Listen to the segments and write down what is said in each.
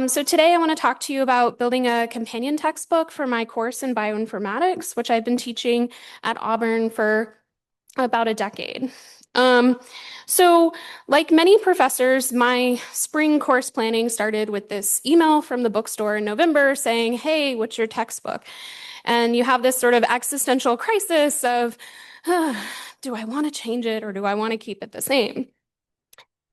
So today I want to talk to you about building a companion textbook for my course in bioinformatics, which I've been teaching at Auburn for about a decade. Um, so like many professors, my spring course planning started with this email from the bookstore in November saying, "Hey, what's your textbook?" And you have this sort of existential crisis of, do I want to change it or do I want to keep it the same?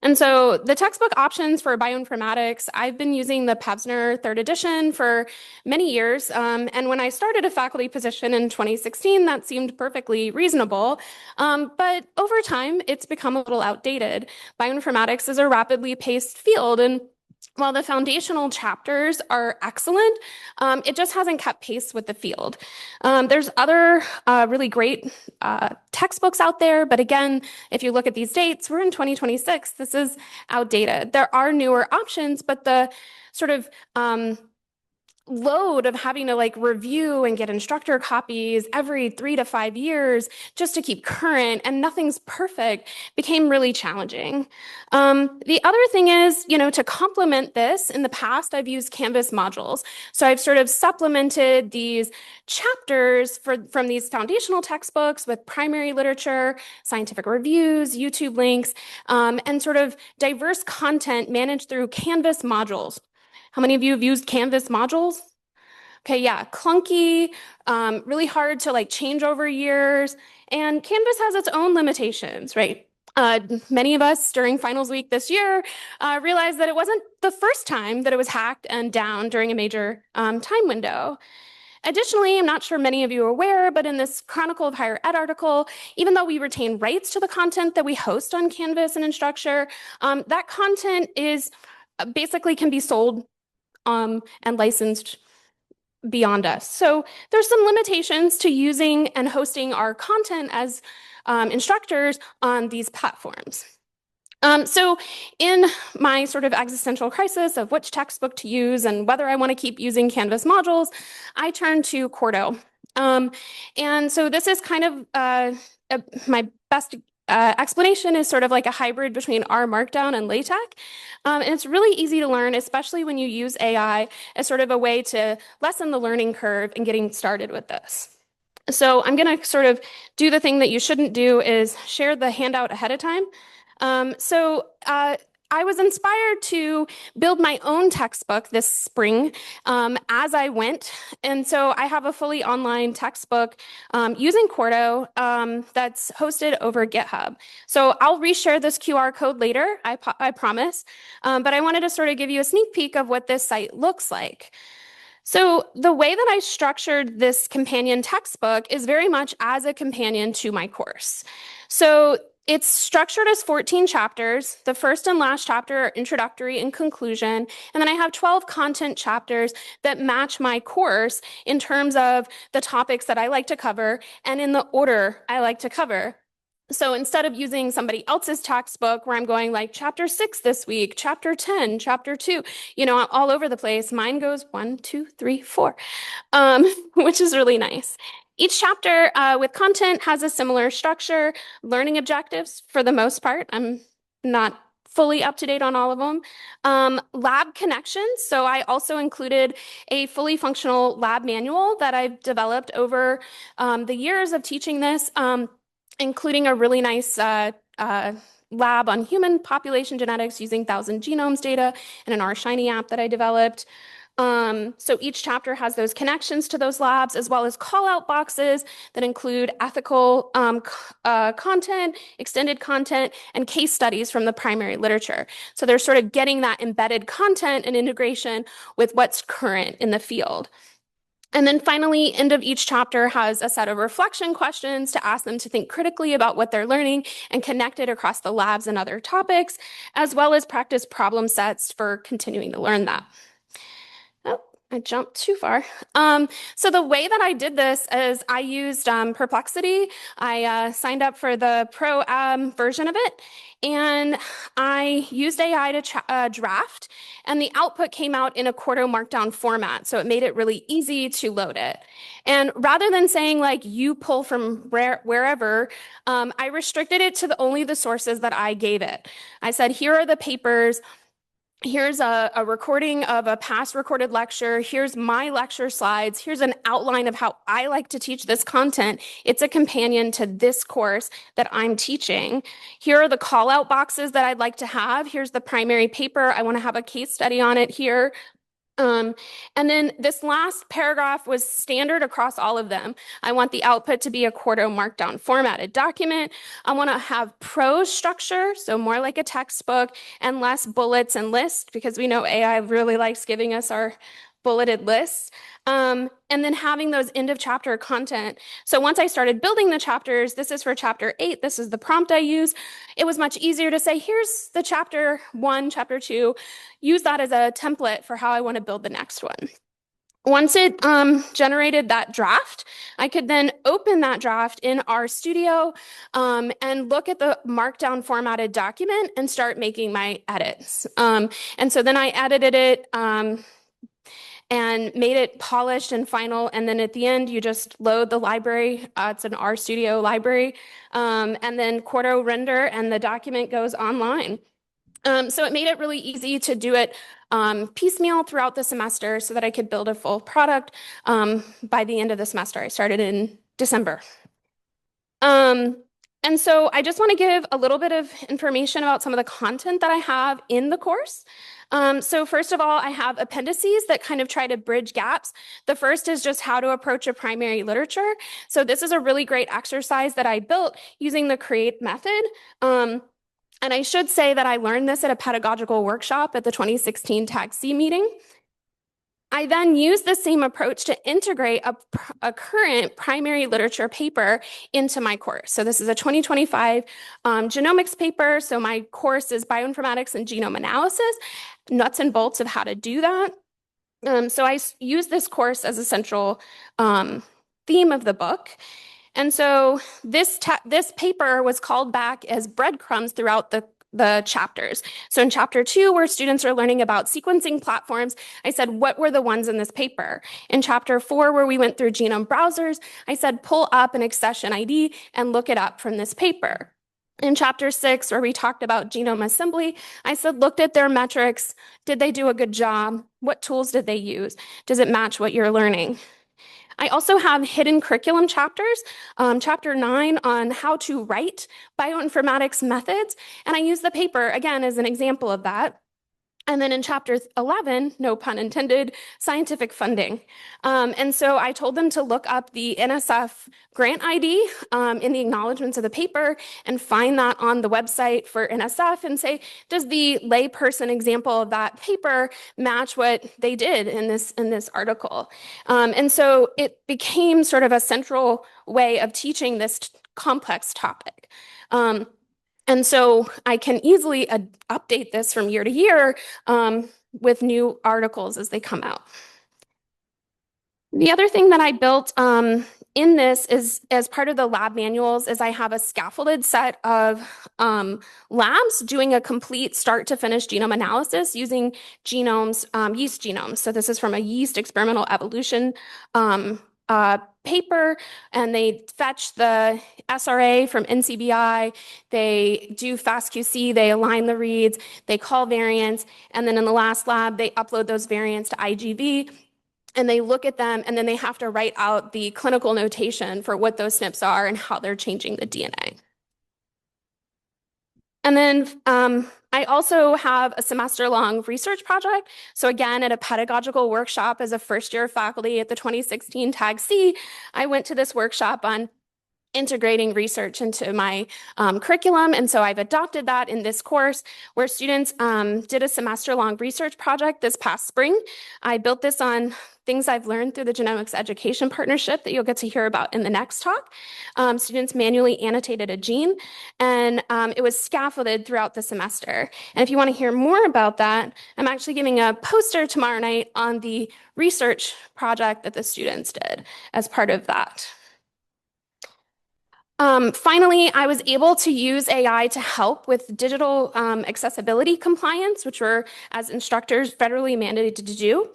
And so the textbook options for bioinformatics, I've been using the Pevsner third edition for many years. And when I started a faculty position in 2016, that seemed perfectly reasonable. But over time, it's become a little outdated. Bioinformatics is a rapidly paced field, and while the foundational chapters are excellent, it just hasn't kept pace with the field. There's other really great textbooks out there, but again, if you look at these dates, we're in 2026. This is outdated. There are newer options, but the sort of load of having to like review and get instructor copies every 3 to 5 years just to keep current and nothing's perfect became really challenging. The other thing is, to complement this, in the past, I've used Canvas modules. So I've sort of supplemented these chapters from these foundational textbooks with primary literature, scientific reviews, YouTube links, and sort of diverse content managed through Canvas modules. How many of you have used Canvas modules? Okay, yeah, clunky, really hard to like change over years, and Canvas has its own limitations, right? Many of us during finals week this year realized that it wasn't the first time that it was hacked and down during a major time window. Additionally, I'm not sure many of you are aware, but in this Chronicle of Higher Ed article, even though we retain rights to the content that we host on Canvas and Instructure, that content is basically can be sold and licensed beyond us. So there's some limitations to using and hosting our content as instructors on these platforms. So in my sort of existential crisis of which textbook to use and whether I want to keep using Canvas modules, I turned to Quarto. And so this is kind of my best explanation is sort of like a hybrid between R Markdown and LaTeX. And it's really easy to learn, especially when you use AI as sort of a way to lessen the learning curve and getting started with this. So I'm going to sort of do the thing that you shouldn't do is share the handout ahead of time. I was inspired to build my own textbook this spring as I went. And so I have a fully online textbook using Quarto that's hosted over GitHub. So I'll reshare this QR code later, I promise. But I wanted to sort of give you a sneak peek of what this site looks like. So the way that I structured this companion textbook is very much as a companion to my course. So it's structured as 14 chapters. The first and last chapter are introductory and conclusion. And then I have 12 content chapters that match my course in terms of the topics that I like to cover and in the order I like to cover. So instead of using somebody else's textbook where I'm going like chapter 6 this week, chapter 10, chapter 2, all over the place, mine goes 1, 2, 3, 4, which is really nice. Each chapter with content has a similar structure, learning objectives for the most part. I'm not fully up to date on all of them. Lab connections. So I also included a fully functional lab manual that I've developed over the years of teaching this, including a really nice lab on human population genetics using 1,000 genomes data and an R-Shiny app that I developed. So each chapter has those connections to those labs, as well as call-out boxes that include ethical content, extended content, and case studies from the primary literature. So they're sort of getting that embedded content and integration with what's current in the field. And then finally, end of each chapter has a set of reflection questions to ask them to think critically about what they're learning and connect it across the labs and other topics, as well as practice problem sets for continuing to learn that. Oh, I jumped too far. So the way that I did this is I used Perplexity. I signed up for the pro version of it, and I used AI to draft, and the output came out in a Quarto Markdown format, so it made it really easy to load it. And rather than saying like you pull from wherever, I restricted it to only the sources that I gave it. I said, here are the papers Here's a recording of a past recorded lecture. Here's my lecture slides. Here's an outline of how I like to teach this content. It's a companion to this course that I'm teaching. Here are the call out boxes that I'd like to have. Here's the primary paper. I want to have a case study on it here. Um, and then this last paragraph was standard across all of them. I want the output to be a Quarto markdown formatted document. I want to have prose structure, so more like a textbook, and less bullets and lists, because we know AI really likes giving us our bulleted lists. And then having those end of chapter content. So once I started building the chapters, this is for chapter 8, this is the prompt I use. It was much easier to say, here's the chapter 1, chapter 2, use that as a template for how I want to build the next one. Once it generated that draft, I could then open that draft in RStudio and look at the markdown formatted document and start making my edits. And so then I edited it and made it polished and final. And then at the end, you just load the library. It's an RStudio library. And then Quarto render, and the document goes online. So it made it really easy to do it piecemeal throughout the semester so that I could build a full product by the end of the semester. I started in December. And so I just want to give a little bit of information about some of the content that I have in the course. So first of all, I have appendices that kind of try to bridge gaps. The first is just how to approach a primary literature. So this is a really great exercise that I built using the CREATE method. And I should say that I learned this at a pedagogical workshop at the 2016 Tag C meeting. I then used the same approach to integrate a current primary literature paper into my course. So this is a 2025 genomics paper. So my course is Bioinformatics and Genome Analysis, nuts and bolts of how to do that. So I use this course as a central theme of the book. And so this paper was called back as breadcrumbs throughout the chapters. So in chapter 2, where students are learning about sequencing platforms, I said, what were the ones in this paper? In chapter 4, where we went through genome browsers, I said, pull up an accession ID and look it up from this paper. In chapter 6, where we talked about genome assembly, I said, looked at their metrics. Did they do a good job? What tools did they use? Does it match what you're learning? I also have hidden curriculum chapters, chapter 9 on how to write bioinformatics methods, and I use the paper again as an example of that. And then in chapter 11, no pun intended, scientific funding. And so I told them to look up the NSF grant ID in the acknowledgments of the paper and find that on the website for NSF and say, does the layperson example of that paper match what they did in this article? And so it became sort of a central way of teaching this complex topic. And so I can easily update this from year to year with new articles as they come out. The other thing that I built in this is, as part of the lab manuals, is I have a scaffolded set of labs doing a complete start to finish genome analysis using genomes, yeast genomes. So this is from a yeast experimental evolution paper, and they fetch the SRA from NCBI, they do FastQC, they align the reads, they call variants, and then in the last lab, they upload those variants to IGV, and they look at them, and then they have to write out the clinical notation for what those SNPs are and how they're changing the DNA. And then I also have a semester-long research project. So again, at a pedagogical workshop as a first-year faculty at the 2016 Tag C, I went to this workshop on integrating research into my curriculum. And so I've adopted that in this course where students did a semester-long research project this past spring. I built this on things I've learned through the Genomics Education Partnership that you'll get to hear about in the next talk. Students manually annotated a gene, and it was scaffolded throughout the semester. And if you want to hear more about that, I'm actually giving a poster tomorrow night on the research project that the students did as part of that. Finally, I was able to use AI to help with digital accessibility compliance, which we're, as instructors, federally mandated to do.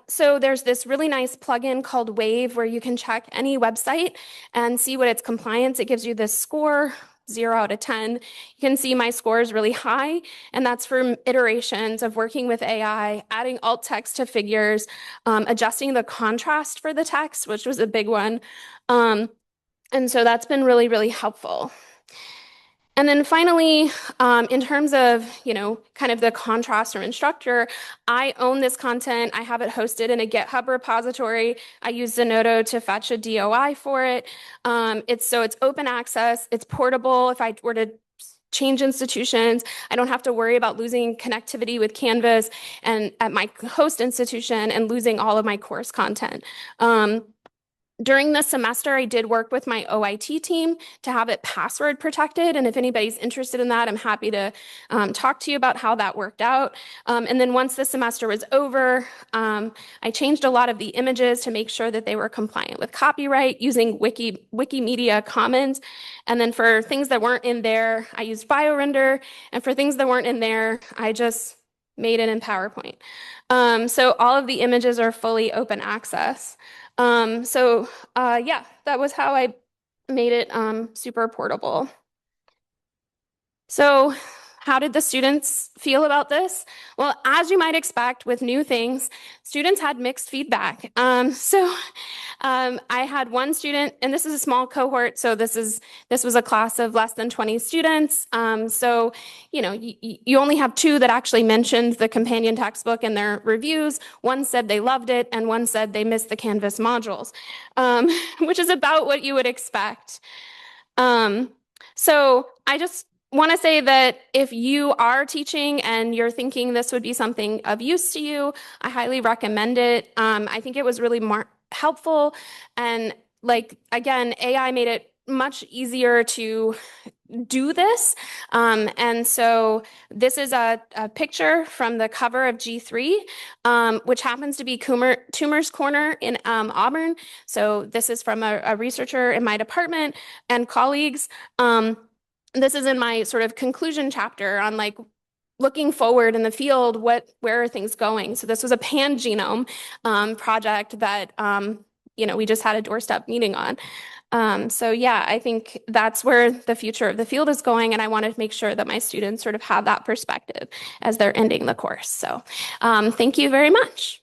So there's this really nice plugin called Wave where you can check any website and see what its compliance. It gives you this score 0 out of 10. You can see my score is really high, and that's from iterations of working with AI, adding alt text to figures, adjusting the contrast for the text, which was a big one. Um, and so that's been really, really helpful. And then finally, in terms of, kind of the contrast or instructor, I own this content. I have it hosted in a GitHub repository. I use Zenodo to fetch a DOI for it. It's open access. It's portable. If I were to change institutions, I don't have to worry about losing connectivity with Canvas and at my host institution and losing all of my course content. During the semester, I did work with my OIT team to have it password protected. And if anybody's interested in that, I'm happy to talk to you about how that worked out. And then once the semester was over, I changed a lot of the images to make sure that they were compliant with copyright using Wikimedia Commons. And then for things that weren't in there, I used BioRender. And for things that weren't in there, I just made it in PowerPoint. So all of the images are fully open access. Yeah, that was how I made it super portable. So, how did the students feel about this? Well, as you might expect with new things, students had mixed feedback. I had one student, and this is a small cohort, so this was a class of less than 20 students. You only have two that actually mentioned the companion textbook in their reviews. One said they loved it, and one said they missed the Canvas modules, which is about what you would expect. So I just want to say that if you are teaching and you're thinking this would be something of use to you, I highly recommend it. I think it was really helpful. And like, again, AI made it much easier to do this. And so this is a picture from the cover of G3, which happens to be Toomer's Corner in Auburn. So this is from a researcher in my department and colleagues. This is in my sort of conclusion chapter on like looking forward in the field, where are things going? So this was a pan-genome project that we just had a doorstep meeting on. So yeah, I think that's where the future of the field is going, and I want to make sure that my students sort of have that perspective as they're ending the course. So thank you very much.